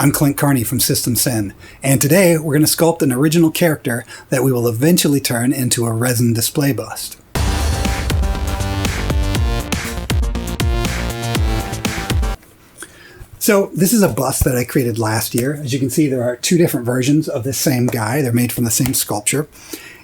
I'm Clint Carney from System Sen, and today we're going to sculpt an original character that we will eventually turn into a resin display bust. So this is a bust that I created last year. As you can see, there are two different versions of this same guy. They're made from the same sculpture.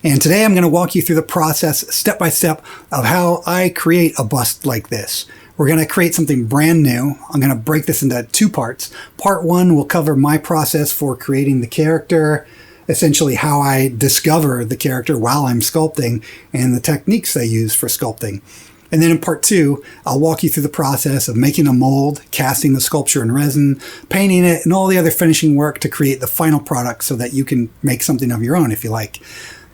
And today I'm going to walk you through the process step by step of how I create a bust like this. We're going to create something brand new. I'm going to break this into two parts. Part one will cover my process for creating the character, essentially how I discover the character while I'm sculpting and the techniques I use for sculpting. And then in part two, I'll walk you through the process of making a mold, casting the sculpture in resin, painting it, and all the other finishing work to create the final product so that you can make something of your own if you like.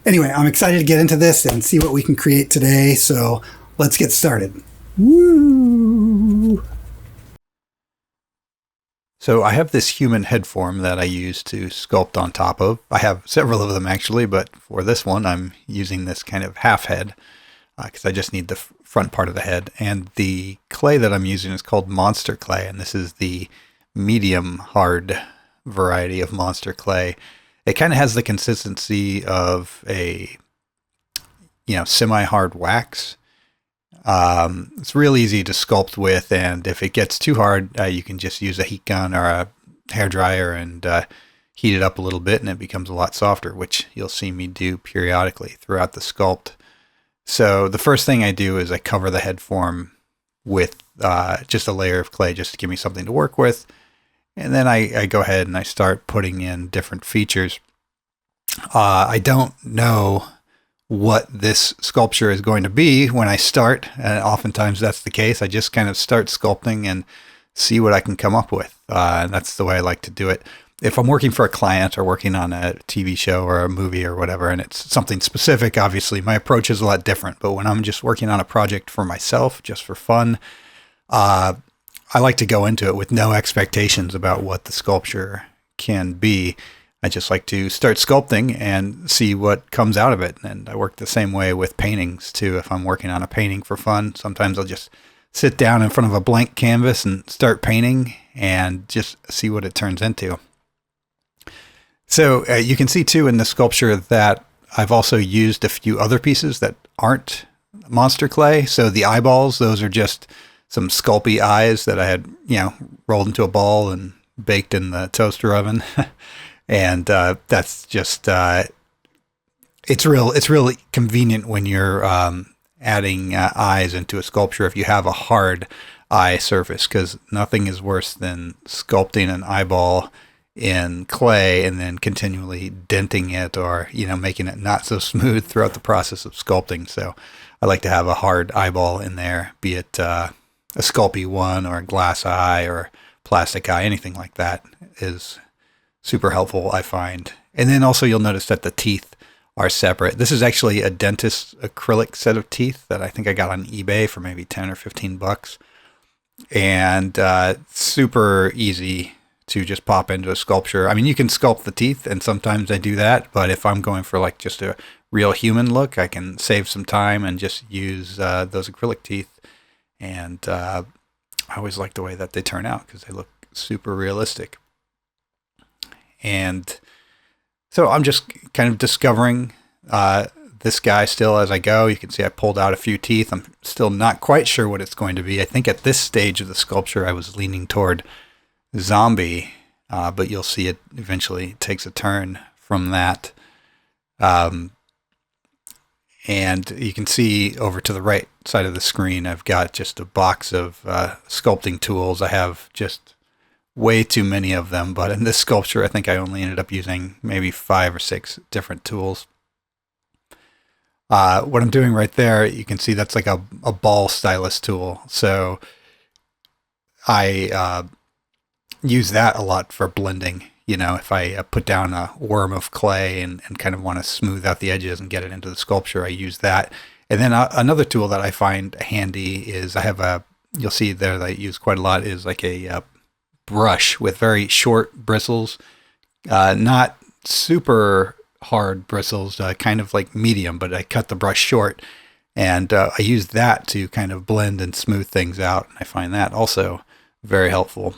Anyway, I'm excited to get into this and see what we can create today, so let's get started. Woo! So I have this human head form that I use to sculpt on top of. I have several of them actually, but for this one I'm using this kind of half head because I just need the front part of the head. And the clay that I'm using is called monster clay, and this is the medium hard variety of monster clay. It kind of has the consistency of a, semi-hard wax. It's real easy to sculpt with, and if it gets too hard, you can just use a heat gun or a hair dryer and heat it up a little bit, and it becomes a lot softer, which you'll see me do periodically throughout the sculpt. So the first thing I do is I cover the head form with just a layer of clay just to give me something to work with. And then I go ahead and I start putting in different features. I don't know what this sculpture is going to be when I start. Oftentimes that's the case. I just kind of start sculpting and see what I can come up with. And that's the way I like to do it. If I'm working for a client or working on a TV show or a movie or whatever, and it's something specific, obviously my approach is a lot different. But when I'm just working on a project for myself, just for fun, I like to go into it with no expectations about what the sculpture can be. I just like to start sculpting and see what comes out of it. And I work the same way with paintings too. If I'm working on a painting for fun, sometimes I'll just sit down in front of a blank canvas and start painting and just see what it turns into. So you can see too in the sculpture that I've also used a few other pieces that aren't monster clay. So the eyeballs, those are just some Sculpey eyes that I had, rolled into a ball and baked in the toaster oven. And that's just, it's really convenient when you're adding eyes into a sculpture if you have a hard eye surface, because nothing is worse than sculpting an eyeball in clay and then continually denting it or, making it not so smooth throughout the process of sculpting. So I like to have a hard eyeball in there, be it a Sculpey one or a glass eye or plastic eye, anything like that is super helpful, I find. And then also you'll notice that the teeth are separate. This is actually a dentist's acrylic set of teeth that I think I got on eBay for maybe 10 or 15 bucks. And super easy to just pop into a sculpture. I mean, you can sculpt the teeth, and sometimes I do that, but if I'm going for like just a real human look, I can save some time and just use those acrylic teeth. And I always like the way that they turn out because they look super realistic. And so I'm just kind of discovering this guy still as I go. You can see I pulled out a few teeth. I'm still not quite sure what it's going to be. I think at this stage of the sculpture, I was leaning toward zombie, but you'll see it eventually takes a turn from that. And you can see over to the right side of the screen, I've got just a box of sculpting tools. I have just way too many of them, but in this sculpture, I think I only ended up using maybe 5 or 6 different tools. What I'm doing right there, you can see that's like a ball stylus tool. So I use that a lot for blending. If I put down a worm of clay and kind of want to smooth out the edges and get it into the sculpture, I use that. And then another tool that I find handy is I have you'll see there that I use quite a lot, is like a brush with very short bristles, not super hard bristles, kind of like medium, but I cut the brush short, and I use that to kind of blend and smooth things out. I find that also very helpful.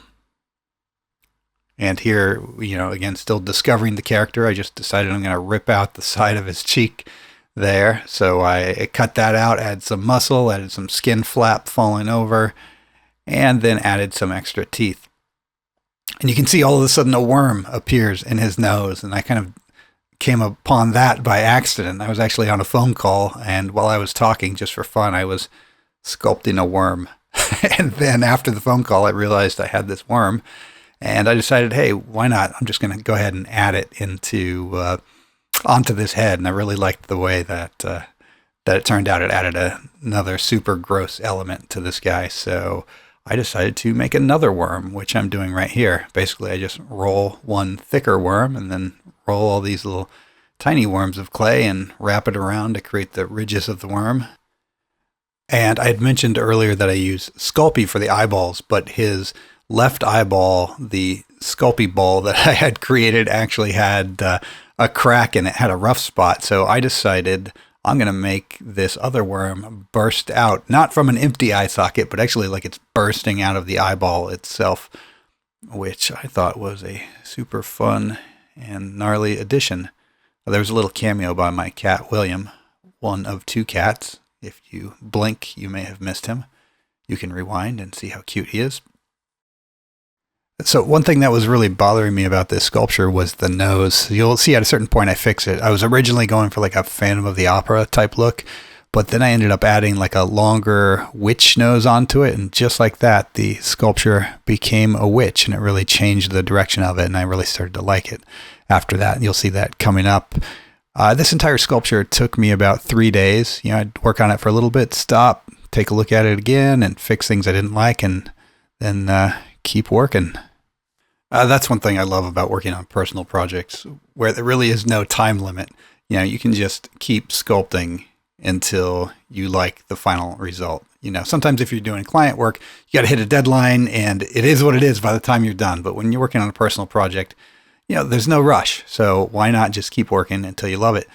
And here, again, still discovering the character, I just decided I'm going to rip out the side of his cheek there. So I cut that out, added some muscle, added some skin flap falling over, and then added some extra teeth. And you can see all of a sudden a worm appears in his nose. And I kind of came upon that by accident. I was actually on a phone call, and while I was talking just for fun, I was sculpting a worm. And then after the phone call, I realized I had this worm. And I decided, hey, why not? I'm just going to go ahead and add it onto this head. And I really liked the way that it turned out. It added another super gross element to this guy. So I decided to make another worm, which I'm doing right here. Basically, I just roll one thicker worm and then roll all these little tiny worms of clay and wrap it around to create the ridges of the worm. And I had mentioned earlier that I use Sculpey for the eyeballs, but his left eyeball, the Sculpey ball that I had created, actually had a crack in it, had a rough spot. So I decided I'm going to make this other worm burst out, not from an empty eye socket, but actually like it's bursting out of the eyeball itself, which I thought was a super fun and gnarly addition. There was a little cameo by my cat, William, one of two cats. If you blink, you may have missed him. You can rewind and see how cute he is. So one thing that was really bothering me about this sculpture was the nose. You'll see at a certain point I fix it. I was originally going for like a Phantom of the Opera type look, but then I ended up adding like a longer witch nose onto it. And just like that, the sculpture became a witch, and it really changed the direction of it. And I really started to like it after that. And you'll see that coming up. This entire sculpture took me about 3 days. I'd work on it for a little bit, stop, take a look at it again, and fix things I didn't like, and then keep working. That's one thing I love about working on personal projects, where there really is no time limit. You can just keep sculpting until you like the final result. Sometimes if you're doing client work, you got to hit a deadline, and it is what it is by the time you're done. But when you're working on a personal project, there's no rush. So why not just keep working until you love it?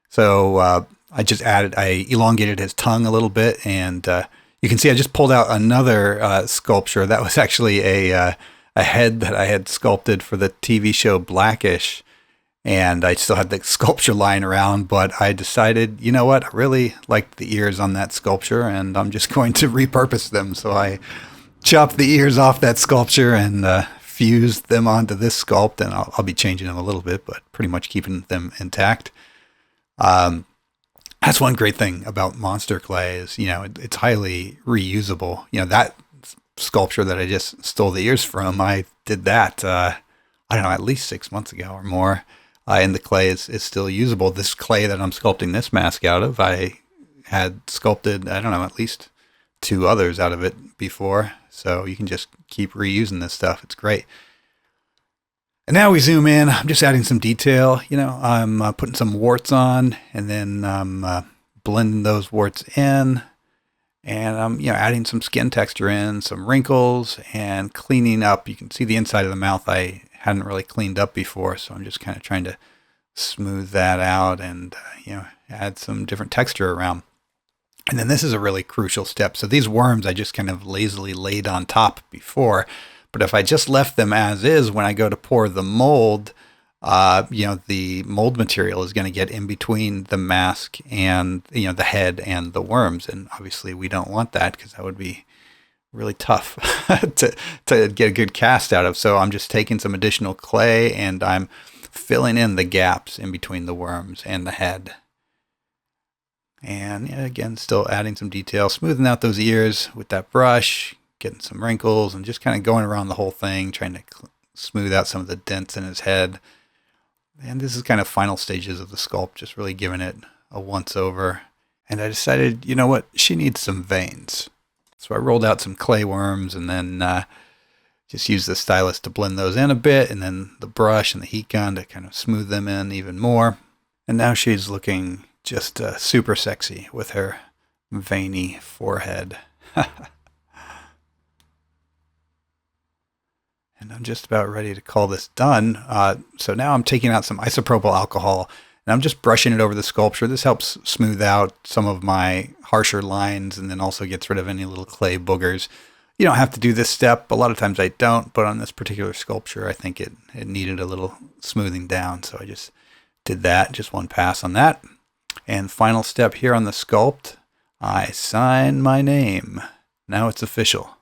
So I elongated his tongue a little bit, and you can see I just pulled out another sculpture. That was actually a head that I had sculpted for the TV show Blackish, and I still had the sculpture lying around, but I decided, you know what, I really liked the ears on that sculpture, and I'm just going to repurpose them. So I chopped the ears off that sculpture and fused them onto this sculpt, and I'll be changing them a little bit, but pretty much keeping them intact. That's one great thing about monster clay is, it's highly reusable. That sculpture that I just stole the ears from, I did that, I don't know, at least 6 months ago or more. And the clay is still usable. This clay that I'm sculpting this mask out of, I had sculpted, I don't know, at least 2 others out of it before. So you can just keep reusing this stuff. It's great. And now we zoom in. I'm just adding some detail. I'm putting some warts on, and then I'm blending those warts in. And I'm, adding some skin texture in, some wrinkles, and cleaning up. You can see the inside of the mouth I hadn't really cleaned up before, so I'm just kind of trying to smooth that out and, add some different texture around. And then this is a really crucial step. So these worms I just kind of lazily laid on top before, but if I just left them as is, when I go to pour the mold, the mold material is going to get in between the mask and, the head and the worms. And obviously we don't want that, because that would be really tough to get a good cast out of. So I'm just taking some additional clay and I'm filling in the gaps in between the worms and the head. And again, still adding some detail, smoothing out those ears with that brush, getting some wrinkles, and just kind of going around the whole thing, trying to smooth out some of the dents in his head. And this is kind of final stages of the sculpt, just really giving it a once over. And I decided, you know what, she needs some veins. So I rolled out some clay worms and then just used the stylus to blend those in a bit, and then the brush and the heat gun to kind of smooth them in even more. And now she's looking just super sexy with her veiny forehead. And I'm just about ready to call this done. So now I'm taking out some isopropyl alcohol and I'm just brushing it over the sculpture. This helps smooth out some of my harsher lines and then also gets rid of any little clay boogers. You don't have to do this step. A lot of times I don't, but on this particular sculpture, I think it needed a little smoothing down. So I just did that, just one pass on that. And final step here on the sculpt, I sign my name. Now it's official.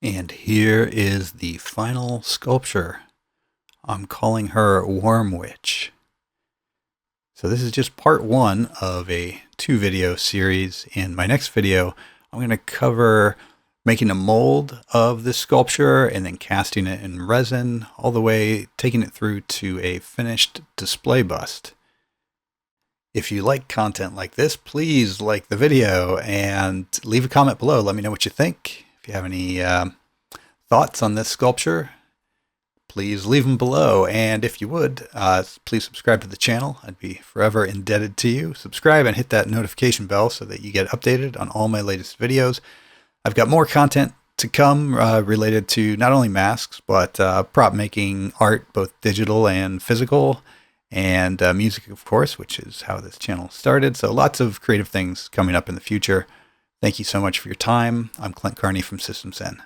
And here is the final sculpture. I'm calling her Worm Witch. So this is just part 1 of a 2-video series. In my next video, I'm going to cover making a mold of this sculpture and then casting it in resin, all the way taking it through to a finished display bust. If you like content like this, please like the video and leave a comment below. Let me know what you think. If you have any thoughts on this sculpture, please leave them below. And if you would, please subscribe to the channel. I'd be forever indebted to you. Subscribe and hit that notification bell so that you get updated on all my latest videos. I've got more content to come related to not only masks, but prop making, art, both digital and physical, and music, of course, which is how this channel started. So lots of creative things coming up in the future. Thank you so much for your time. I'm Clint Carney from Systems N.